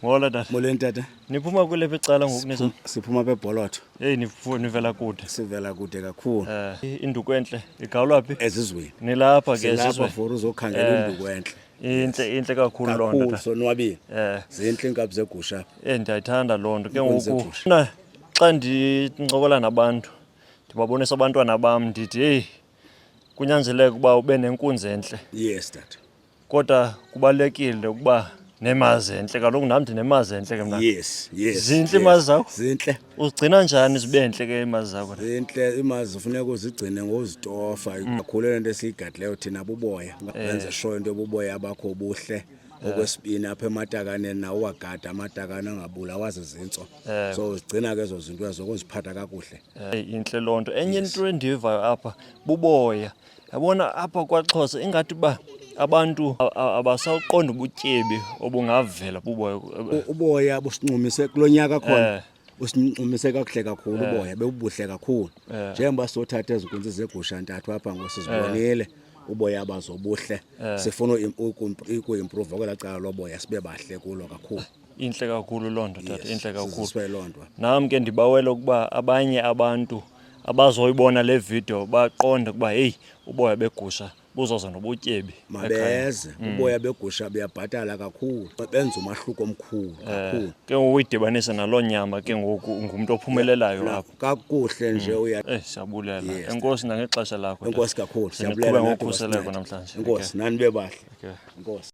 Ngola tata. Molweni tata. Niphuma kule becala ngoku nizo. Siphuma beBholotho. Hey nivela kude. Sivela kude kakhulu. Induku enhle igawulwa phi? Ezizweni. Nilapha ke Silapha ezizweni. for uzokhangela induku enhle. Inhle kakhulu lonto Kakhulu tata. sonwabile. Zinhle inkabi zegusha. Ndiyayithanda lonto ke ngoku. Xa ndincokola nabantu ndibabonisa abantwana bam ndithi hey kunyanzeleke ukuba ube nenkunzi enhle. Yes tata. Kodwa kubalekile ukuba nemazi enhle kaloku nam ndinemazi enhle ke mna. Yes. Zinhle imazi zakho? Zinhle. Uzigcina njani zibe enhle ke imazi zakho? Zinhle imazi ufuneka uzigcine ngozitofa kakhulu lento esiyigadileyo thina buboya. Benze sure into yobuboya abakho buhle. Okwesibini apha ematakane nawo wagada amatakane angabulawa zizintso. So uzigcina ke ezo zinto ezokuziphatha kakuhle. Inhle lonto. Enye into endivayo apha buboya. Yabona apha kwaXhosa ingathi ba abantu abasawuqonda ubutyebi obungavela buboya. Uboya busincumise kulonyaka khona. Usincumise kakuhle kakhulu uboya bebubuhle kakhulu. Njengoba sothatha ezinkunzi zegusha ntathu apha ngosizibonile uboya bazobuhle. Sifuna ukuimprove okwela cala loboya sibe bahle kulo kakhulu. Inhle kakhulu lonto tata, inhle kakhulu. Siswelonto. Nami ke ndibawela ukuba abanye abantu abazoyibona le video baqonde ukuba hey uboya begusha buzoza nobutyebi. Mabeze uboya begusha buyabhatala kakhulu. Benza umahluko omkhulu kakhulu. Ke uyidibanise nalo nyama ke ngoku ngumuntu ophumelelayo apha. Kakuhle nje uya. Siyabulela. Enkosi nangexesha lakho. Enkosi kakhulu. Siyabulela ngokhuseleko namhlanje. Enkosi nani bebahle. Enkosi.